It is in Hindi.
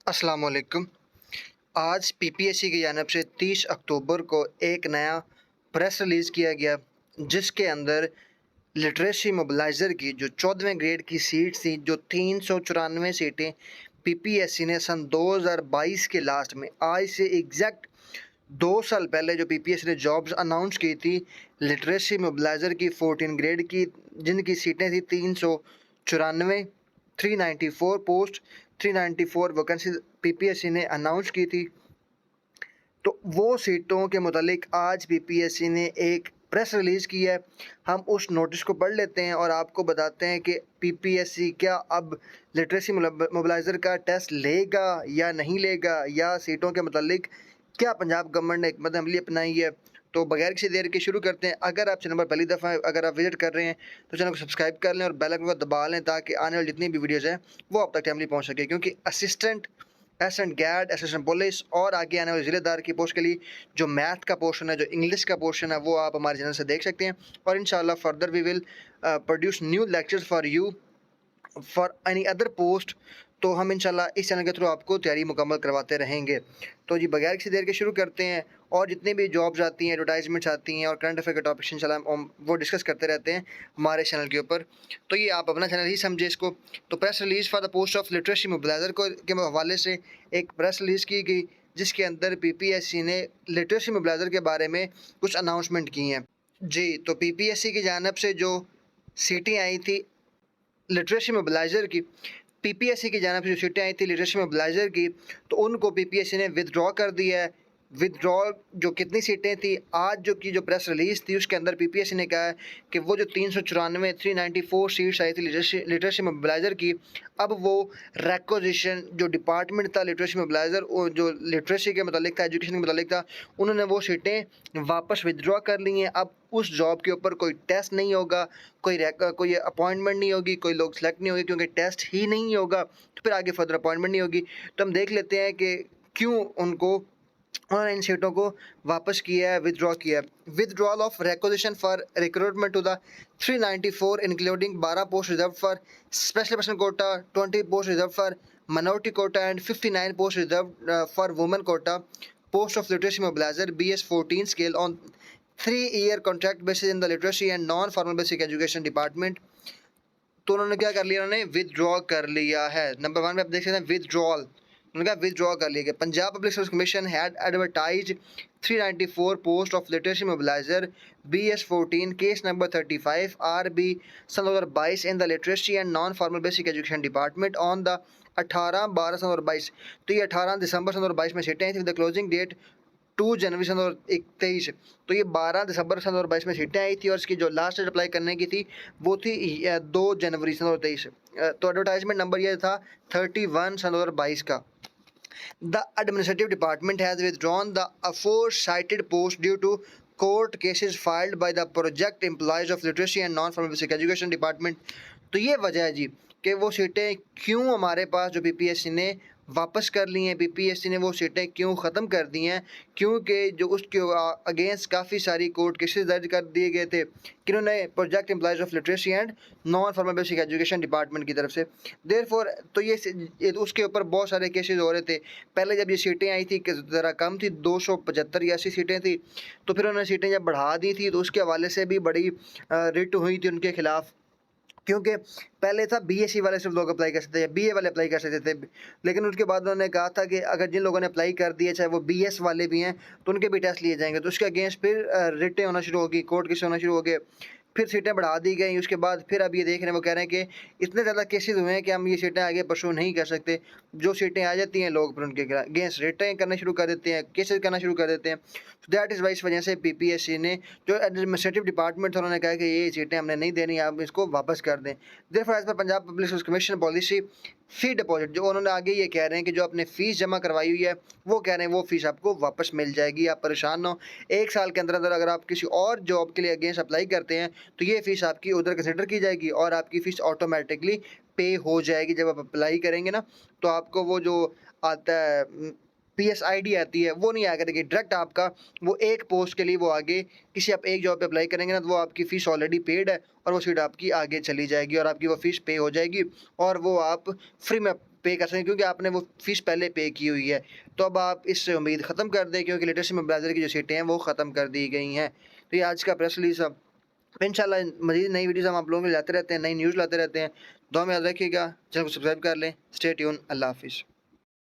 अस्सलाम वालेकुम। आज पीपीएससी की जानिब से 30 अक्टूबर को एक नया प्रेस रिलीज़ किया गया, जिसके अंदर लिटरेसी मोबिलाइज़र की जो 14वें ग्रेड की सीट थी, जो 394 सीटें पीपीएससी ने सन 2022 के लास्ट में, आज से एग्जैक्ट 2 साल पहले जो पीपीएससी ने जॉब्स अनाउंस की थी लिटरेसी मोबिलाइज़र की 14 ग्रेड की, जिनकी सीटें थी 394, 394 पोस्ट, 394 वैकेंसी पीपीएससी ने अनाउंस की थी। तो वो सीटों के मुतालिक आज पीपीएससी ने एक प्रेस रिलीज़ की है। हम उस नोटिस को पढ़ लेते हैं और आपको बताते हैं कि पीपीएससी क्या अब लिटरेसी मोबिलाइज़र का टेस्ट लेगा या नहीं लेगा, या सीटों के मुतालिक क्या पंजाब गवर्नमेंट ने हिकमत अमली अपनाई है। तो बगैर किसी देर के शुरू करते हैं। अगर आप चैनल पर पहली दफ़ा अगर आप विजिट कर रहे हैं तो चैनल को सब्सक्राइब कर लें और बेल आइकन को दबा लें, ताकि आने वाली जितनी भी वीडियोज़ हैं वो आप तक टाइमली पहुँच सके। क्योंकि असिस्टेंट, एसएंट गैड, असिस्टेंट पुलिस और आगे आने वाले ज़िलेदार की पोस्ट के लिए जो मैथ का पोर्शन है, जो इंग्लिश का पोर्शन है, वो आप हमारे चैनल से देख सकते हैं। और इंशाल्लाह further we will produce new lectures for you for any other post. तो हम इंशाल्लाह इस चैनल के थ्रू आपको तैयारी मुकम्मल करवाते रहेंगे। तो जी बगैर किसी देर के शुरू करते हैं। और जितनी भी जॉब्स आती हैं, एडवर्टाइजमेंट्स आती हैं और करंट अफेयर के टॉपिक्स इंशाल्लाह हम वो डिस्कस करते रहते हैं हमारे चैनल के ऊपर। तो ये आप अपना चैनल ही समझे इसको। तो press release for the post of literacy mobilizer को के हवाले से एक प्रेस रिलीज़ की गई, जिसके अंदर पीपीएससी ने लिटरेसी मोबिलाइज़र के बारे में कुछ अनाउंसमेंट की हैं। जी, तो पीपीएससी की जानिब से जो सीटें आई थी लिटरेसी मोबिलाइज़र की, पीपीएससी की जानिब से जो सीटें आई थी लिटरेसी मोबिलाइज़र की, तो उनको पीपीएससी ने विथड्रॉ कर दिया है। विथड्रॉ जो कितनी सीटें थी, आज जो प्रेस रिलीज़ थी उसके अंदर पीपीएससी ने कहा है कि वो जो 394 394 सीट्स आई थी लिटरेसी मोबिलाइज़र की, अब वो रिक्विजिशन जो डिपार्टमेंट था लिटरेसी मोबिलाइज़र, जो लिटरेसी के मतलब था, एजुकेशन के मतलब था, उन्होंने वो सीटें वापस विथड्रॉ कर ली हैं। अब उस जॉब के ऊपर कोई टेस्ट नहीं होगा, कोई अपॉइंटमेंट नहीं होगी, कोई लोग सेलेक्ट नहीं होंगे, क्योंकि टेस्ट ही नहीं होगा तो फिर आगे फर्दर अपॉइंटमेंट नहीं होगी। तो हम देख लेते हैं कि क्यों उन्होंने इन सीटों को वापस किया है, विथड्रॉ किया है। Withdrawal of requisition for recruitment to the 394 including 12 post reserve for special person quota, 20 post reserve for minority quota and 59 post reserve for women quota post of literacy mobiliser BS14 scale on 3-year contract basis in the literacy and non formal basic education department. तो उन्होंने क्या कर लिया, उन्होंने विथड्रॉ कर लिया है। नंबर 1 पे आप देख सकते हैं विथड्रॉल, उन्होंने कहा विथड्रॉ कर लिया गया। Punjab public service Commission had advertised 394 post of literacy mobiliser BS14 case number 35 RB सन 2022 in the literacy and non formal basic education department on the 18/12 सन 2022। तो ये 18 दिसंबर सन 2022 में सीटें आई थी विद द क्लोजिंग डेट 2 जनवरी सन 2023। तो ये 12 दिसंबर सन 2022 में सीटें आई थी और इसकी जो लास्ट डेट अप्लाई करने की थी वो थी 2 जनवरी सन 2023। तो एडवर्टाइजमेंट नंबर ये था 31 सन 2022 का। The administrative department has withdrawn the aforementioned post due to court cases filed by the project employees of literacy and non-formal basic education department। तो ये वजह है जी कि वो सीटें क्यों हमारे पास जो पीपीएससी ने वापस कर ली हैं, पीपीएससी ने वो सीटें क्यों ख़त्म कर दी हैं, क्योंकि जो उसके अगेंस्ट काफ़ी सारी कोर्ट केसेस दर्ज कर दिए गए थे किन्होंने, project employees of literacy and non formal basic education department की तरफ से। देयरफॉर तो ये उसके ऊपर बहुत सारे केसेस हो रहे थे। पहले जब ये सीटें आई थी कि ज़रा कम थी, 275 या 80 सीटें थी, तो फिर उन्होंने सीटें जब बढ़ा दी थी तो उसके हवाले से भी बड़ी रिट हुई थी उनके खिलाफ। क्योंकि पहले था बीएससी वाले सिर्फ लोग अप्लाई कर सकते थे, बीए वाले अप्लाई कर सकते थे, लेकिन उसके बाद उन्होंने कहा था कि अगर जिन लोगों ने अप्लाई कर दिए, चाहे वो बीएस वाले भी हैं, तो उनके भी टेस्ट लिए जाएंगे। तो उसके अगेंस्ट फिर रिटें होना शुरू होगी, कोर्ट केस होना शुरू हो गए, फिर सीटें बढ़ा दी गई। उसके बाद फिर अब ये देख रहे हैं, वो कह रहे हैं कि इतने ज़्यादा केसेस हुए हैं कि हम ये सीटें आगे परसू नहीं कर सकते। जो सीटें आ जाती हैं लोग फिर उनके अगेंस्ट रिटें करना शुरू कर देते हैं, केसेस करना शुरू कर देते हैं। तो दैट इज़ वाई इस वजह से पीपीएससी ने जो एडमिनिस्ट्रेटिव डिपार्टमेंट था उन्होंने कहा कि ये सीटें हमने नहीं देनी, आप इसको वापस कर दें। Therefore as per Punjab public service commission policy fee deposit, जो उन्होंने आगे ये कह रहे हैं कि जो आपने फ़ीस जमा करवाई हुई है वो कह रहे हैं वो फ़ीस आपको वापस मिल जाएगी, आप परेशान ना हो। 1 साल के अंदर अंदर अगर आप किसी और जॉब के लिए अगेंस्ट अप्लाई करते हैं तो ये फ़ीस आपकी उधर कंसिडर की जाएगी और आपकी फ़ीस ऑटोमेटिकली पे हो जाएगी। जब आप अप्लाई करेंगे ना तो आपको वो जो आता है PSID आती है वो नहीं आएगा, देखिए डायरेक्ट आपका वो एक पोस्ट के लिए वो आगे किसी आप एक जॉब पे अप्लाई करेंगे ना तो वो आपकी फ़ीस ऑलरेडी पेड है और वो सीट आपकी आगे चली जाएगी और आपकी वो फ़ीस पे हो जाएगी और वो आप फ्री में पे कर सकें, क्योंकि आपने वो फ़ीस पहले पे की हुई है। तो अब आप इससे उम्मीद ख़त्म कर दें, क्योंकि लिटरेसी मोबिलाइज़र की जो सीटें हैं वो ख़त्म कर दी गई हैं। तो ये आज का प्रेस रिलीज़ था। इंशाल्लाह मज़ीद नई वीडियोज़ हम आप लोगों के लिए लाते रहते हैं, नई न्यूज़ लाते रहते हैं। दुआ में याद रखिएगा, चैनल को सब्सक्राइब कर लें। स्टे ट्यून, अल्लाह हाफ़िज़।